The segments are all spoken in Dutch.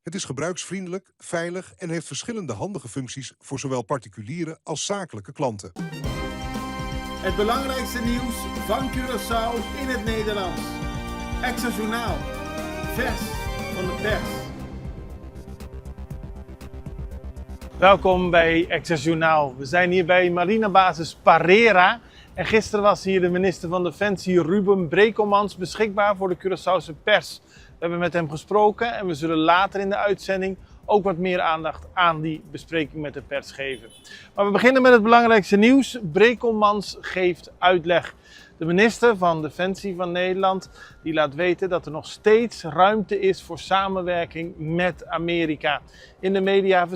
Het is gebruiksvriendelijk, veilig en heeft verschillende handige functies voor zowel particuliere als zakelijke klanten. Het belangrijkste nieuws van Curaçao in het Nederlands. Extra Journaal. Vers van de pers. Welkom bij Extra Journaal. We zijn hier bij marinebasis Parera. En gisteren was hier de minister van Defensie Ruben Brekelmans beschikbaar voor de Curaçaose pers. We hebben met hem gesproken en we zullen later in de uitzending ook wat meer aandacht aan die bespreking met de pers geven. Maar we beginnen met het belangrijkste nieuws. Brekelmans geeft uitleg. De minister van Defensie van Nederland die laat weten dat er nog steeds ruimte is voor samenwerking met Amerika. In de media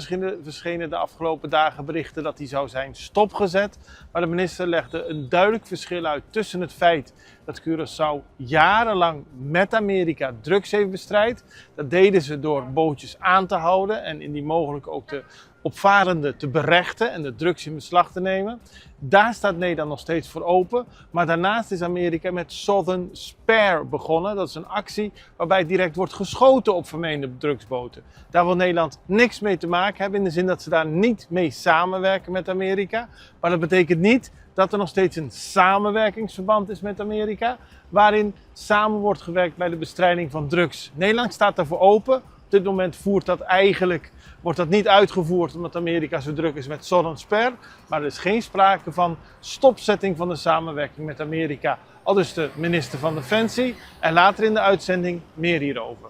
verschenen de afgelopen dagen berichten dat die zou zijn stopgezet. Maar de minister legde een duidelijk verschil uit tussen het feit dat Curaçao jarenlang met Amerika drugs heeft bestrijd. Dat deden ze door bootjes aan te houden en indien mogelijk ook de opvarenden te berechten en de drugs in beslag te nemen. Daar staat Nederland nog steeds voor open. Maar daarnaast is Amerika met Southern Spare begonnen. Dat is een actie waarbij direct wordt geschoten op vermeende drugsboten. Daar wil Nederland niks mee te maken hebben in de zin dat ze daar niet mee samenwerken met Amerika. Maar dat betekent niet dat er nog steeds een samenwerkingsverband is met Amerika, waarin samen wordt gewerkt bij de bestrijding van drugs. Nederland staat daarvoor open. Op dit moment wordt dat niet uitgevoerd omdat Amerika zo druk is met Southern Spare. Maar er is geen sprake van stopzetting van de samenwerking met Amerika. Aldus de minister van Defensie. En later in de uitzending meer hierover.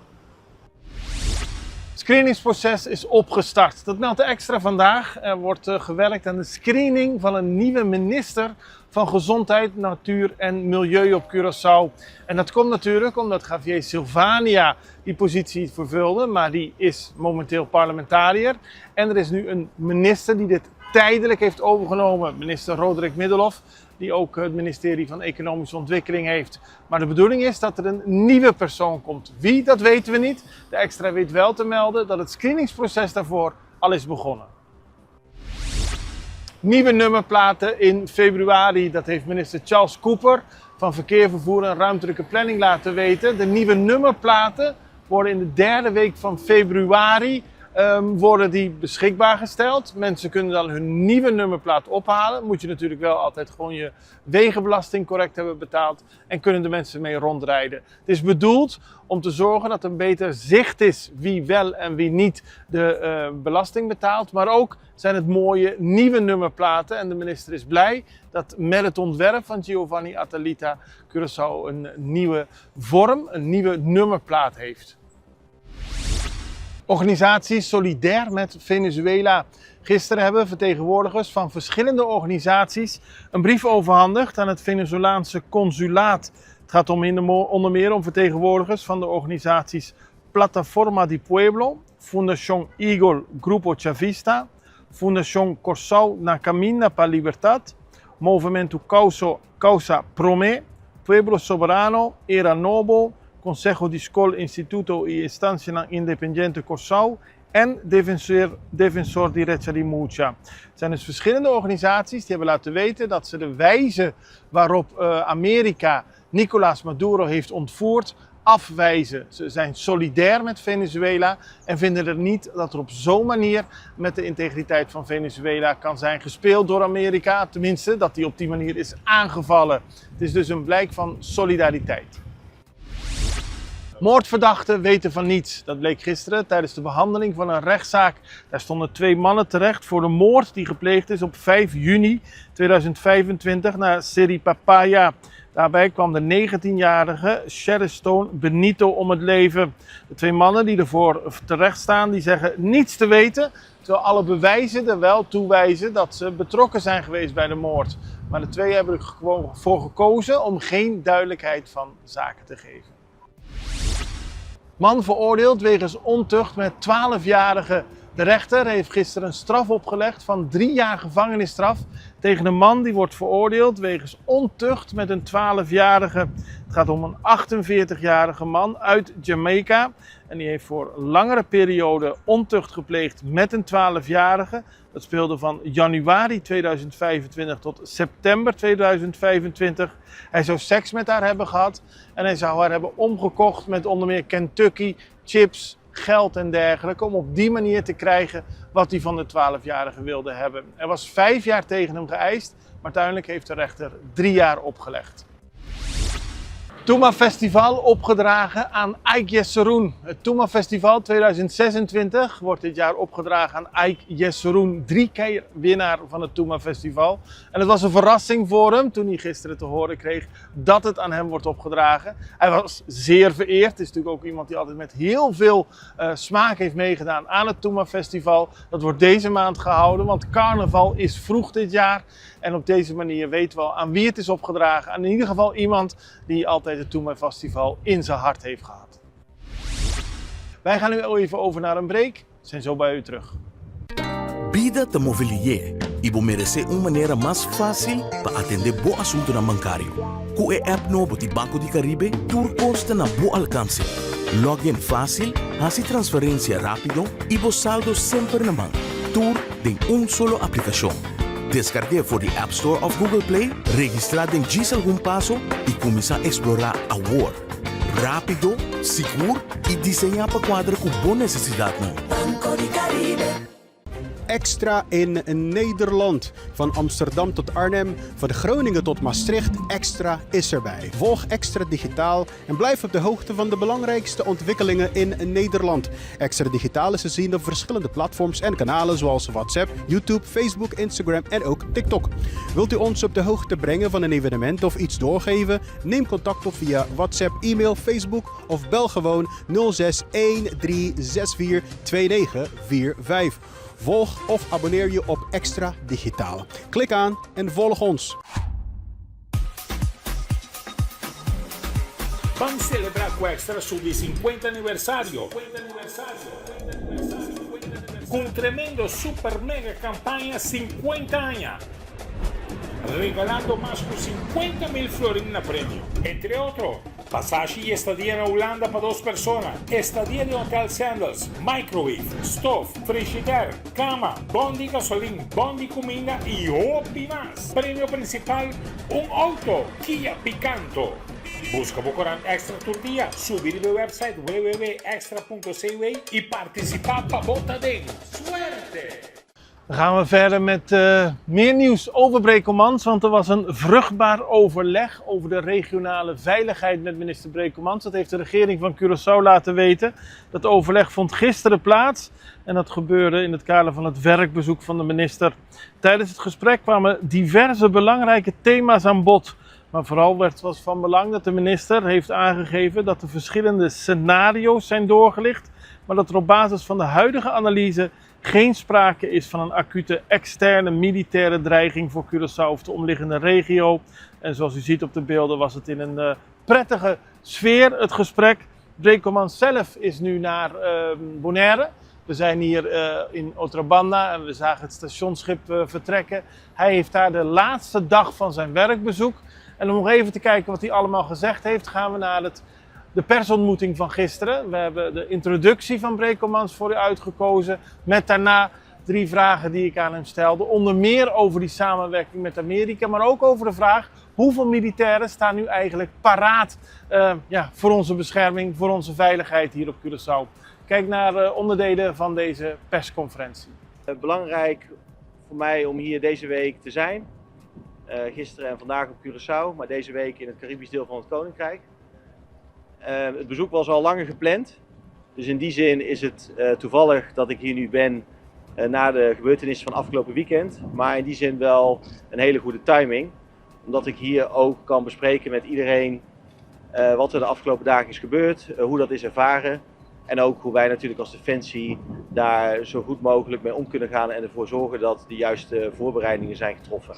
Het screeningsproces is opgestart. Dat meldt Extra vandaag. Er wordt gewerkt aan de screening van een nieuwe minister van Gezondheid, Natuur en Milieu op Curaçao. En dat komt natuurlijk omdat Javier Silvania die positie vervulde, maar die is momenteel parlementariër. En er is nu een minister die dit tijdelijk heeft overgenomen, minister Roderick Middelhoff, die ook het ministerie van Economische Ontwikkeling heeft. Maar de bedoeling is dat er een nieuwe persoon komt. Wie, dat weten we niet. De Extra weet wel te melden dat het screeningsproces daarvoor al is begonnen. Nieuwe nummerplaten in februari, dat heeft minister Charles Cooper van Verkeer, Vervoer en Ruimtelijke Planning laten weten. De nieuwe nummerplaten worden in de derde week van februari worden die beschikbaar gesteld. Mensen kunnen dan hun nieuwe nummerplaat ophalen. Moet je natuurlijk wel altijd gewoon je wegenbelasting correct hebben betaald. En kunnen de mensen mee rondrijden. Het is bedoeld om te zorgen dat er een beter zicht is wie wel en wie niet de belasting betaalt. Maar ook zijn het mooie nieuwe nummerplaten. En de minister is blij dat met het ontwerp van Giovanni Attalita Curaçao een nieuwe vorm, een nieuwe nummerplaat heeft. Organisatie Solidair met Venezuela. Gisteren hebben vertegenwoordigers van verschillende organisaties een brief overhandigd aan het Venezolaanse consulaat. Het gaat onder meer om vertegenwoordigers van de organisaties Plataforma di Pueblo, Fundación Eagle Grupo Chavista, Fundación Corsao na Camina para Libertad, Movimento Causa Promé, Pueblo Soberano, Era Noble, Consejo de Escola Instituto y Estancia Independiente Corsao en Defensor Directa de Mucha. Het zijn dus verschillende organisaties die hebben laten weten dat ze de wijze waarop Amerika Nicolás Maduro heeft ontvoerd afwijzen. Ze zijn solidair met Venezuela en vinden er niet dat er op zo'n manier met de integriteit van Venezuela kan zijn gespeeld door Amerika. Tenminste, dat die op die manier is aangevallen. Het is dus een blijk van solidariteit. Moordverdachten weten van niets. Dat bleek gisteren tijdens de behandeling van een rechtszaak. Daar stonden 2 mannen terecht voor de moord die gepleegd is op 5 juni 2025 naar Seri Papaya. Daarbij kwam de 19-jarige Sherestone Benito om het leven. De 2 mannen die ervoor terecht staan, die zeggen niets te weten. Terwijl alle bewijzen er wel toe wijzen dat ze betrokken zijn geweest bij de moord. Maar de 2 hebben er gewoon voor gekozen om geen duidelijkheid van zaken te geven. Man veroordeeld wegens ontucht met 12-jarige. De rechter heeft gisteren een straf opgelegd van 3 jaar gevangenisstraf tegen een man die wordt veroordeeld wegens ontucht met een 12-jarige. Het gaat om een 48-jarige man uit Jamaica en die heeft voor een langere periode ontucht gepleegd met een 12-jarige. Dat speelde van januari 2025 tot september 2025. Hij zou seks met haar hebben gehad en hij zou haar hebben omgekocht met onder meer Kentucky, chips, geld en dergelijke, om op die manier te krijgen wat hij van de 12-jarige wilde hebben. Er was 5 jaar tegen hem geëist, maar uiteindelijk heeft de rechter 3 jaar opgelegd. Touma Festival opgedragen aan Aik Yesseroen. Het Touma Festival 2026 wordt dit jaar opgedragen aan Aik Yesseroen. 3 keer winnaar van het Touma Festival. En het was een verrassing voor hem toen hij gisteren te horen kreeg dat het aan hem wordt opgedragen. Hij was zeer vereerd. Het is natuurlijk ook iemand die altijd met heel veel smaak heeft meegedaan aan het Touma Festival. Dat wordt deze maand gehouden, want carnaval is vroeg dit jaar. En op deze manier weten we al aan wie het is opgedragen. Aan in ieder geval iemand die altijd het Touma Festival in zijn hart heeft gehad. Wij gaan nu even over naar een break. We zijn zo bij u terug. Vida te Mobilier. Ibo merece uma maneira mais fácil para atender bom assunto na bancário. Com a app novo de Banco de Caribe, tudo consta na bom alcance. Login fácil, hace transferência rápido e bo saldo sempre na mão. Tudo em solo aplicação. Descargue por the App Store of Google Play, registrado em diz algum passo e começar a explorar a world. Rápido, seguro e desenhar para quadra com boa necessidade. Banco de Caribe. Extra in Nederland. Van Amsterdam tot Arnhem, van Groningen tot Maastricht, Extra is erbij. Volg Extra Digitaal en blijf op de hoogte van de belangrijkste ontwikkelingen in Nederland. Extra Digitaal is te zien op verschillende platforms en kanalen zoals WhatsApp, YouTube, Facebook, Instagram en ook TikTok. Wilt u ons op de hoogte brengen van een evenement of iets doorgeven? Neem contact op via WhatsApp, e-mail, Facebook of bel gewoon 06 1364 2945. Volg of abonneer je op Extra Digitaal. Klik aan en volg ons. Vamos celebrar com Extra su 50 aniversario. Com un tremendo super mega campaña 50 años. Regalando más de 50.000 florines na premio. Entre otros, pasaje y estadía en Holanda para 2 personas. Estadía de Hotel Sandals, microwave, stove, frigidaire, cama, bondi gasolina, bondi comida y hopi más. Premio principal, un auto Kia Picanto. Busca Bocorán Extra tu día, subir de website www.extra.cw y participar para Bota de Suerte! Dan gaan we verder met meer nieuws over Brekelmans, want er was een vruchtbaar overleg over de regionale veiligheid met minister Brekelmans. Dat heeft de regering van Curaçao laten weten. Dat overleg vond gisteren plaats en dat gebeurde in het kader van het werkbezoek van de minister. Tijdens het gesprek kwamen diverse belangrijke thema's aan bod. Maar vooral was van belang dat de minister heeft aangegeven dat de verschillende scenario's zijn doorgelicht, maar dat er op basis van de huidige analyse geen sprake is van een acute externe militaire dreiging voor Curaçao of de omliggende regio. En zoals u ziet op de beelden was het in een prettige sfeer, het gesprek. Brekelmans zelf is nu naar Bonaire. We zijn hier in Otrabanda en we zagen het stationsschip vertrekken. Hij heeft daar de laatste dag van zijn werkbezoek. En om nog even te kijken wat hij allemaal gezegd heeft, gaan we naar de persontmoeting van gisteren. We hebben de introductie van Brekelmans voor u uitgekozen. Met daarna 3 vragen die ik aan hem stelde. Onder meer over die samenwerking met Amerika, maar ook over de vraag: hoeveel militairen staan nu eigenlijk paraat voor onze bescherming, voor onze veiligheid hier op Curaçao? Kijk naar onderdelen van deze persconferentie. Belangrijk voor mij om hier deze week te zijn. Gisteren en vandaag op Curaçao, maar deze week in het Caribisch deel van het Koninkrijk. Het bezoek was al langer gepland, dus in die zin is het toevallig dat ik hier nu ben na de gebeurtenissen van afgelopen weekend. Maar in die zin wel een hele goede timing, omdat ik hier ook kan bespreken met iedereen wat er de afgelopen dagen is gebeurd, hoe dat is ervaren. En ook hoe wij natuurlijk als Defensie daar zo goed mogelijk mee om kunnen gaan en ervoor zorgen dat de juiste voorbereidingen zijn getroffen.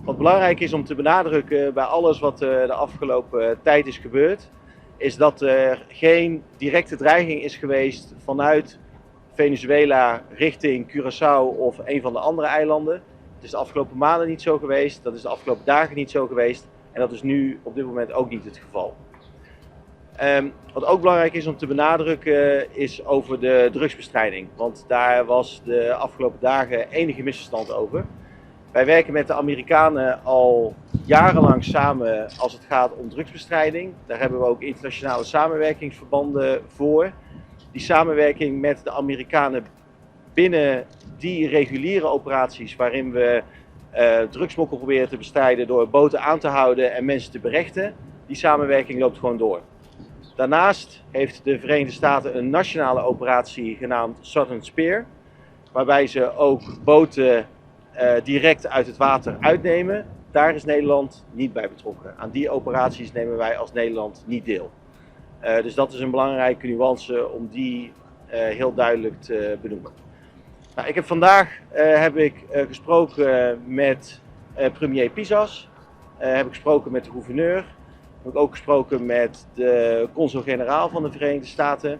Wat belangrijk is om te benadrukken bij alles wat de afgelopen tijd is gebeurd, is dat er geen directe dreiging is geweest vanuit Venezuela richting Curaçao of een van de andere eilanden. Het is de afgelopen maanden niet zo geweest, dat is de afgelopen dagen niet zo geweest en dat is nu op dit moment ook niet het geval. Wat ook belangrijk is om te benadrukken is over de drugsbestrijding, want daar was de afgelopen dagen enige misverstand over. Wij werken met de Amerikanen al jarenlang samen als het gaat om drugsbestrijding. Daar hebben we ook internationale samenwerkingsverbanden voor. Die samenwerking met de Amerikanen binnen die reguliere operaties waarin we drugsmokkel proberen te bestrijden door boten aan te houden en mensen te berechten, die samenwerking loopt gewoon door. Daarnaast heeft de Verenigde Staten een nationale operatie genaamd Southern Spear, waarbij ze ook boten direct uit het water uitnemen. Daar is Nederland niet bij betrokken. Aan die operaties nemen wij als Nederland niet deel. Dus dat is een belangrijke nuance om die heel duidelijk te benoemen. Nou, ik heb vandaag gesproken met premier Pisas, heb ik gesproken met de gouverneur, heb ik ook gesproken met de consul-generaal van de Verenigde Staten.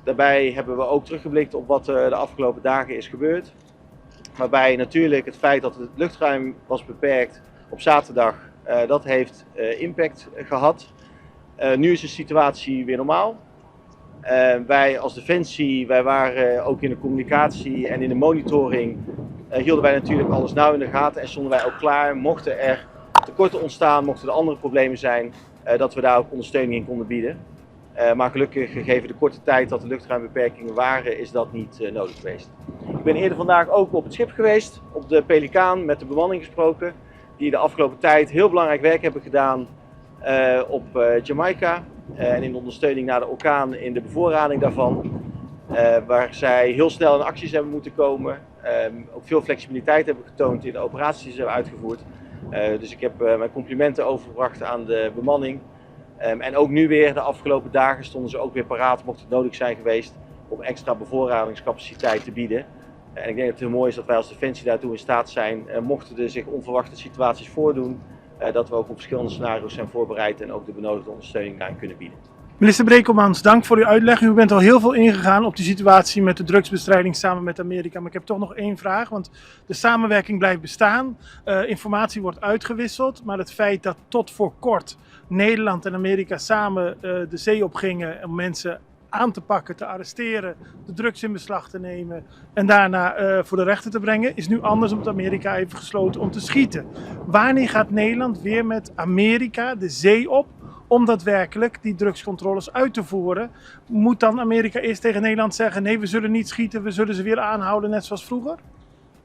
Daarbij hebben we ook teruggeblikt op wat er de afgelopen dagen is gebeurd. Waarbij natuurlijk het feit dat het luchtruim was beperkt op zaterdag, dat heeft impact gehad. Nu is de situatie weer normaal. Wij als Defensie, wij waren ook in de communicatie en in de monitoring, hielden wij natuurlijk alles nauw in de gaten en stonden wij ook klaar. Mochten er tekorten ontstaan, mochten er andere problemen zijn, dat we daar ook ondersteuning in konden bieden. Maar gelukkig, gegeven de korte tijd dat de luchtruimbeperkingen waren, is dat niet nodig geweest. Ik ben eerder vandaag ook op het schip geweest, op de Pelikaan, met de bemanning gesproken, die de afgelopen tijd heel belangrijk werk hebben gedaan op Jamaica. En in de ondersteuning naar de orkaan in de bevoorrading daarvan. Waar zij heel snel in acties hebben moeten komen. Ook veel flexibiliteit hebben getoond in de operaties die ze hebben uitgevoerd. Dus ik heb mijn complimenten overgebracht aan de bemanning. En ook nu weer, de afgelopen dagen, stonden ze ook weer paraat, mocht het nodig zijn geweest, om extra bevoorradingscapaciteit te bieden. En ik denk dat het heel mooi is dat wij als Defensie daartoe in staat zijn, mochten er zich onverwachte situaties voordoen, dat we ook op verschillende scenario's zijn voorbereid en ook de benodigde ondersteuning daarin kunnen bieden. Minister Brekelmans, dank voor uw uitleg. U bent al heel veel ingegaan op de situatie met de drugsbestrijding samen met Amerika. Maar ik heb toch nog één vraag, want de samenwerking blijft bestaan. Informatie wordt uitgewisseld, maar het feit dat tot voor kort Nederland en Amerika samen de zee op gingen om mensen aan te pakken, te arresteren, de drugs in beslag te nemen en daarna voor de rechter te brengen, is nu anders omdat Amerika heeft gesloten om te schieten. Wanneer gaat Nederland weer met Amerika de zee op om daadwerkelijk die drugscontroles uit te voeren? Moet dan Amerika eerst tegen Nederland zeggen, nee, we zullen niet schieten, we zullen ze weer aanhouden net zoals vroeger?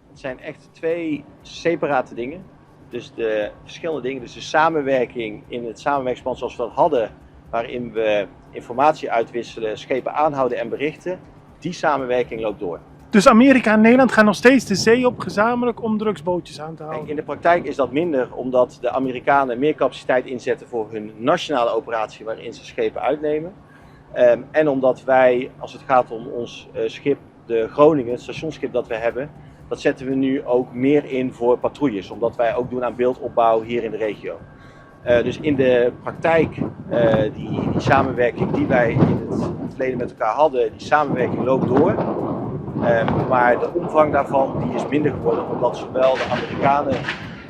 Het zijn echt twee separate dingen. Dus de verschillende dingen, dus de samenwerking in het samenwerkingsplan zoals we dat hadden, waarin we informatie uitwisselen, schepen aanhouden en berichten, die samenwerking loopt door. Dus Amerika en Nederland gaan nog steeds de zee op gezamenlijk om drugsbootjes aan te houden? In de praktijk is dat minder, omdat de Amerikanen meer capaciteit inzetten voor hun nationale operatie waarin ze schepen uitnemen. En omdat wij, als het gaat om ons schip, de Groningen, het stationsschip dat we hebben, dat zetten we nu ook meer in voor patrouilles, omdat wij ook doen aan beeldopbouw hier in de regio. Dus in de praktijk, die samenwerking die wij in het verleden met elkaar hadden, die samenwerking loopt door. Maar de omvang daarvan die is minder geworden, omdat zowel de Amerikanen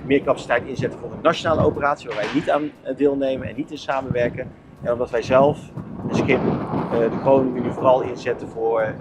meer capaciteit inzetten voor een nationale operatie, waar wij niet aan deelnemen en niet in samenwerken. En omdat wij zelf een schip, de Groningen, nu vooral inzetten voor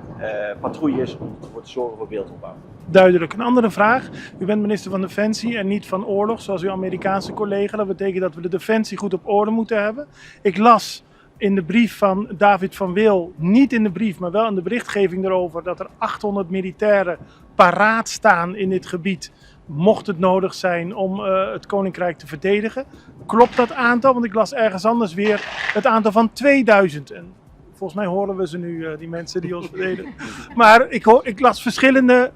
patrouilles om ervoor te zorgen voor beeldopbouw. Duidelijk. Een andere vraag. U bent minister van Defensie en niet van Oorlog, zoals uw Amerikaanse collega. Dat betekent dat we de Defensie goed op orde moeten hebben. Ik las in de brief van David van Wil, niet in de brief, maar wel in de berichtgeving erover, dat er 800 militairen paraat staan in dit gebied, mocht het nodig zijn om het Koninkrijk te verdedigen. Klopt dat aantal? Want ik las ergens anders weer het aantal van 2000. En volgens mij horen we ze nu, die mensen die ons verdedigen. Maar ik las verschillende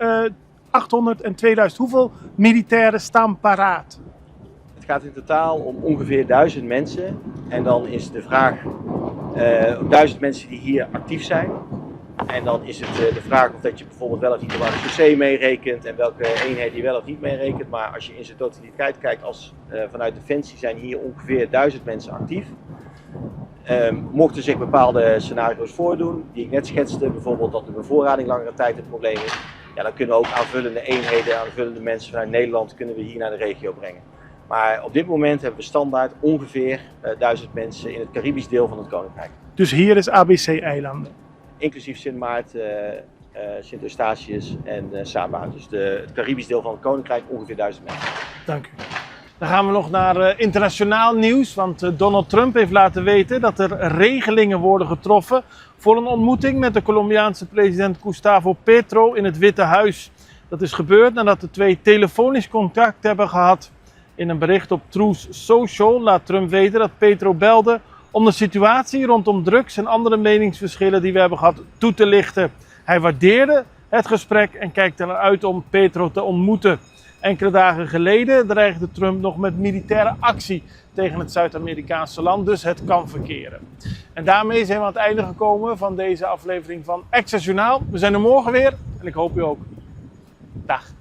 800 en 2000. Hoeveel militairen staan paraat? Het gaat in totaal om ongeveer 1000 mensen. En dan is de vraag, 1000 mensen die hier actief zijn. En dan is het de vraag of dat je bijvoorbeeld wel of niet de marechaussee meerekent en welke eenheid je wel of niet meerekent. Maar als je in zijn totaliteit kijkt, vanuit Defensie zijn hier ongeveer 1000 mensen actief. Mochten zich bepaalde scenario's voordoen, die ik net schetste, bijvoorbeeld dat de bevoorrading langere tijd het probleem is, ja, dan kunnen we ook aanvullende eenheden, aanvullende mensen vanuit Nederland kunnen we hier naar de regio brengen. Maar op dit moment hebben we standaard ongeveer 1000 mensen in het Caribisch deel van het Koninkrijk. Dus hier is ABC-eilanden? Inclusief Sint Maarten, Sint Eustatius en Saba. Dus het Caribisch deel van het Koninkrijk ongeveer 1000 mensen. Dank u. Dan gaan we nog naar internationaal nieuws, want Donald Trump heeft laten weten dat er regelingen worden getroffen voor een ontmoeting met de Colombiaanse president Gustavo Petro in het Witte Huis. Dat is gebeurd nadat de twee telefonisch contact hebben gehad. In een bericht op Truth Social laat Trump weten dat Petro belde om de situatie rondom drugs en andere meningsverschillen die we hebben gehad toe te lichten. Hij waardeerde het gesprek en kijkt er naar uit om Petro te ontmoeten. Enkele dagen geleden dreigde Trump nog met militaire actie tegen het Zuid-Amerikaanse land, dus het kan verkeren. En daarmee zijn we aan het einde gekomen van deze aflevering van Extra Journaal. We zijn er morgen weer en ik hoop u ook. Dag.